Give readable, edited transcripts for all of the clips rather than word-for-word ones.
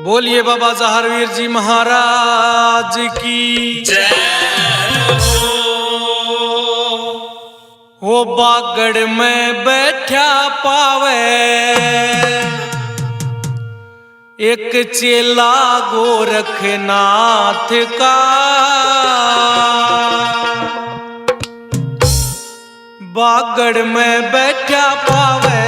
बोलिए बाबा जहारवीर जी महाराज की जय हो। बागड़ में बैठा पावे एक चेला गोरखनाथ का, बागड़ में बैठा पावे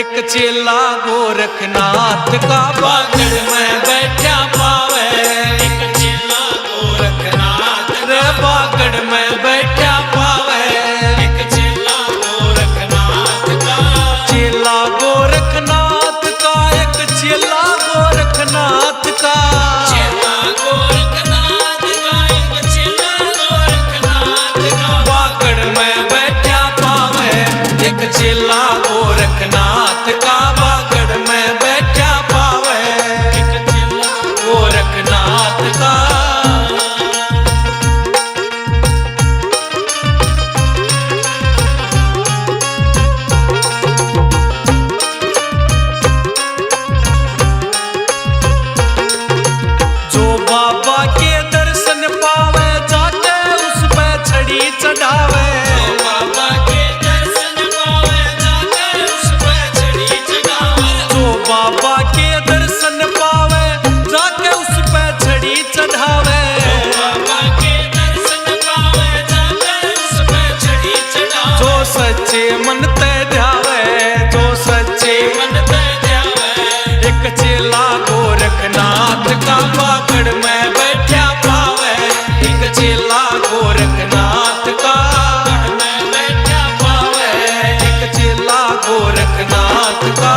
एक चेला गोरखनाथ का, बागड़ में बैठा पावे एक चेला गोरखनाथ रे, बागड़ में बैठा पावे एक चेला गोरखनाथ का, चेला गोरखनाथ का, एक चेला गोरखनाथ का, चेला गोरखनाथ का, एक चेला गोरखनाथ का, बागड़ में बैठा पावे एक चेला गोरखनाथ का, बागड़ में बैठा पावे एक चेला गोरखनाथ का। जो बाबा के दर्शन पावे जाके उस पे छड़ी चढ़ावे, बाबा के दर्शन पावे जाके उस पे छड़ी चढ़ावे, जो बाबा के दर्शन पावे जाके उस पे छड़ी चढ़ावे, बाबा के दर्शन पावे जाके उस पे छड़ी चढ़ावे, जो सच्चे मन ते ध्यावे, जो सच्चे मन ते ध्यावे एक चेला गोरखनाथ का, बागड़ में बैठा पावे एक चेला गोरखनाथ का, बागड़ में बैठा पावे एक चेला गोरखनाथ का।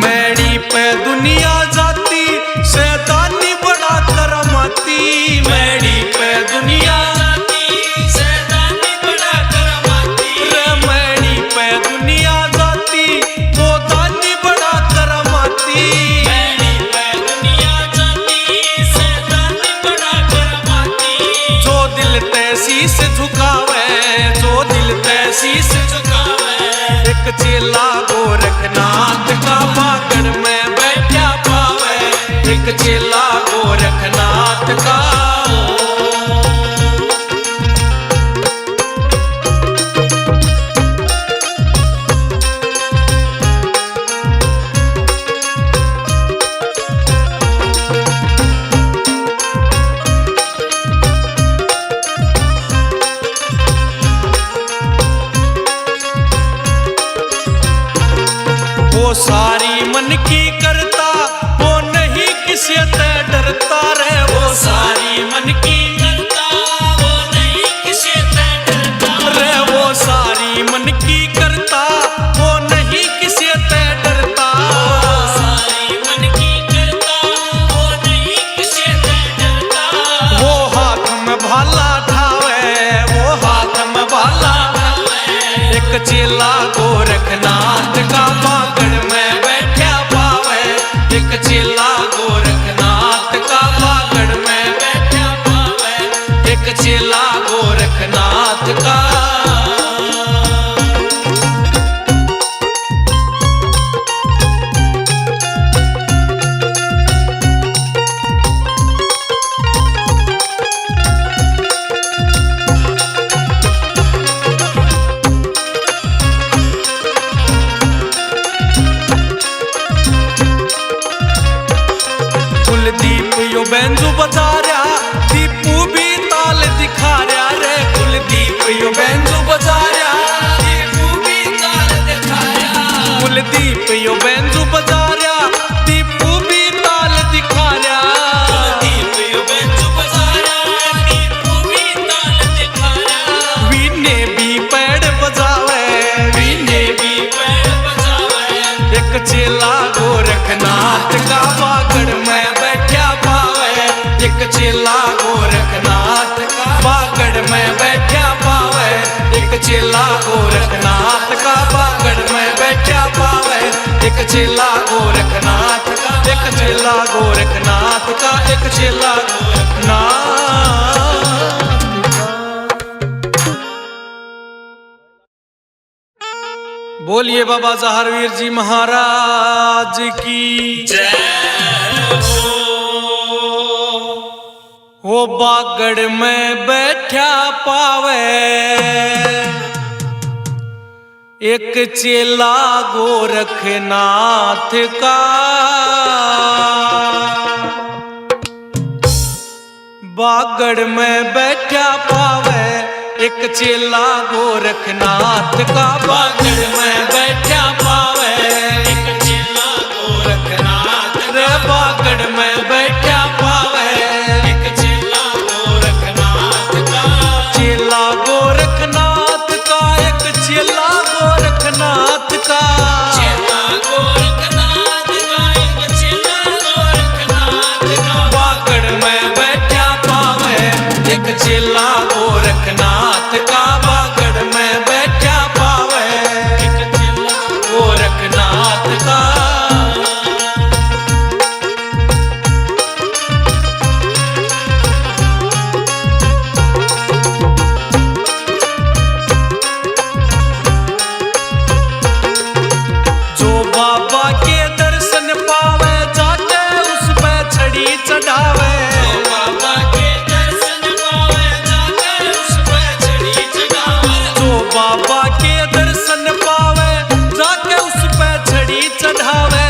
मैडी पे दुनिया जाती शैतानी बड़ा करमाती, मैडी पे दुनिया जाती शैतानी बड़ा करमाती रे, मैडी पे दुनिया जाती वो दानी बड़ा करमाती, मैडी पे दुनिया जाती शैतानी बड़ा करमाती, जो दिल ते शीश झुकावे, जो दिल ते शीश झुकावे एक चेला गोरखनाथ का, बागड़ में बैठा पावे एक चेला गोरखनाथ का। वो सारी मन की करता वो नहीं किसी से डरता रे, वो सारी मन की करता वो नहीं किसी से डरता रे, वो सारी मन की करता वो नहीं किसी से डरता, वो सारी मन की करता वो नहीं किसी से डरता, वो हाथ में भाला ठावे, वो हाथ में भाला ठावे एक चेला गोरखनाथ का, बागड़ में बैठा पावे एक चेला गोरखनाथ का, बागड़ में बैठा पावे एक चेला गोरखनाथ का। कुलदीप यो बैंजो बजा रहा, दीपू भी ताल दिखा रहा रे, कुलदीप यो बैंजो बजा रहा, दीपू भी ताल दिखा रहा, कुलदीप यो बैंजो बजा रहा, दीपू भी ताल दिखा रहा, कुलदीप यो बैंजो बजा रहा, दीपू भी ताल दिखा रहा, वीणे भी पैड़ बजावे, वीणे भी पैड़ बजावे एक चेला गोरखनाथ का बागड़ में बैठा पावे। एक चेला गोरखनाथ का बागड़ में बैठा पावे। एक चेला गोरखनाथ का बागड़ में बैठा पावे। एक चेला गोरखनाथ का, एक चेला गोरखनाथ का, एक चेला गोरखनाथ। बोलिए बाबा जहारवीर जी महाराज की जय हो। बागड़ में बैठा पावे एक चेला गोरखनाथ का। बागड़ में बैठा पावे एक चेला गोरखनाथ का। बागड़ में बैठा पावे एक चेला गोरखनाथ रे। बागड़ में बैठा पावे एक चेला गोरखनाथ का। चेला गोरखनाथ का, एक चेला गोरखनाथ का। चेला गोरखनाथ का, एक चेला गोरखनाथ का। बागड़ में बैठा पावे एक चेला गोरखनाथ का। बागड़ में बैठा पावे एक चेला गोरखनाथ का। जो बाबा के दर्शन पावे जाके उस पे छड़ी चढ़ावे। बाबा के दर्शन पावे जाके उस पे छड़ी चढ़ावे। जो बाबा के दर्शन पावे जाके उस पे छड़ी चढ़ावे।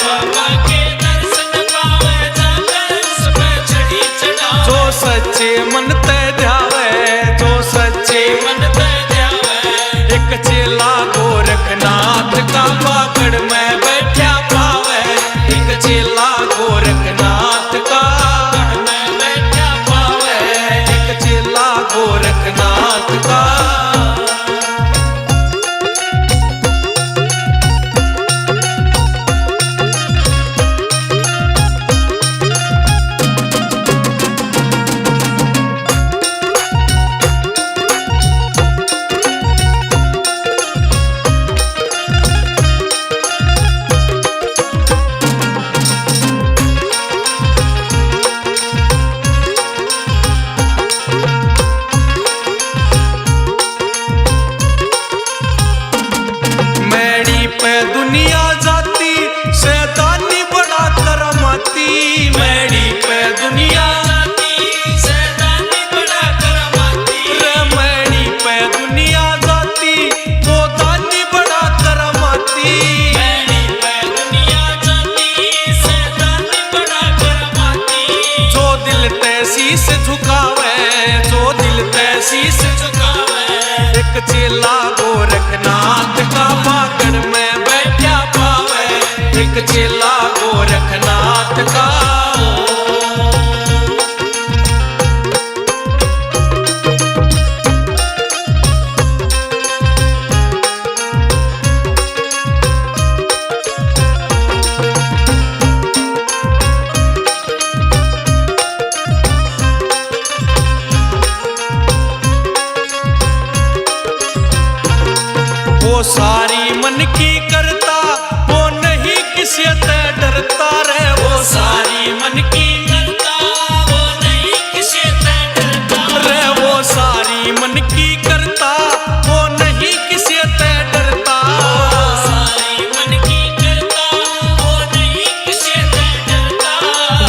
बाबा के दर्शन पावे जाके उस पे छड़ी चढ़ावे। जो सच्चे मन ते ध्यावे, जो सच्चे मन ते ध्यावे। एक चेला गोरखनाथ का बागड़ में बैठा पावे। एक चेला गोरखनाथ का बागड़ में बैठा पावे। एक चेला गोरखनाथ का। मैडी पे दुनिया जाती शैतानी बड़ा करमाती। मैडी पे दुनिया जाती शैतानी बड़ा करमाती। रे मैडी पे दुनिया जाती वो दानी बड़ा करमाती। मैडी पे दुनिया जाती शैतानी बड़ा करमाती। जो दिल ते शीश झुकावे, जो दिल ते शीश झुकावे। एक चेला गोरखनाथ का बागड़ में बैठा पावे। एक चेला गोरखनाथ का। वो सारी मन की करता, वो नहीं किसी से डरता रे। वो सारी मन की करता, वो नहीं किसी से डरता रे। वो सारी मन की करता, वो नहीं किसी से डरता। वो सारी मन की करता, वो नहीं किसी से डरता।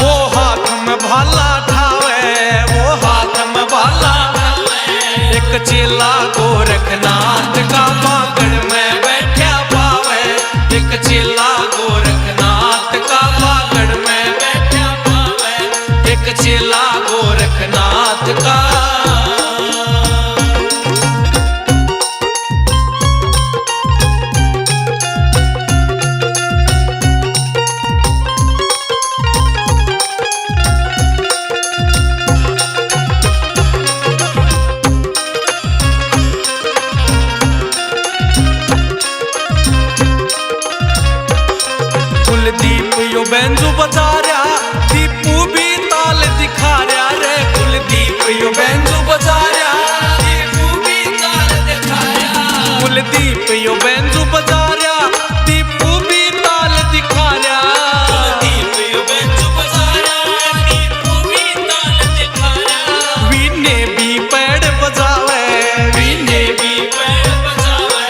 वो हाथ में भाला ठावे, वो हाथ में भाला ठावे। एक चेला गोरखनाथ का बागड़ में बैठा पावे। एक चेला गोरखनाथ का बागड़ में बैठा पावे। एक चेला गोरखनाथ का। बैंजू बजा रहा, दीपू भी ताल दिखा रहा रे। कुलदीप यो बैंजू बजा रहा, दीपू भी ताल दिखा रहा। कुलदीप यो बैंजू बजा रहा, दीपू भी ताल दिखा रहा। कुलदीप यो बैंजू बजा रहा, दीपू भी ताल दिखा रहा। वीने भी पैड़ बजावे, वीने भी पैड़ बजावे।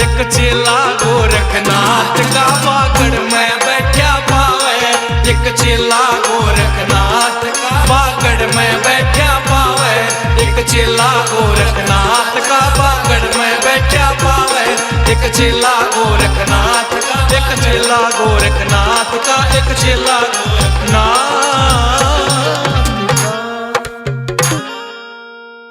एक चेला गोरखनाथ का बागड़ में बैठा पावे। एक चेला गोरखनाथ का बागड़ में बैठा पावे। एक चेला गोरखनाथ का बागड़ में बैठा पावे। एक चेला गोरखनाथ का, एक चेला गोरखनाथ का, एक चेला गोरखनाथ।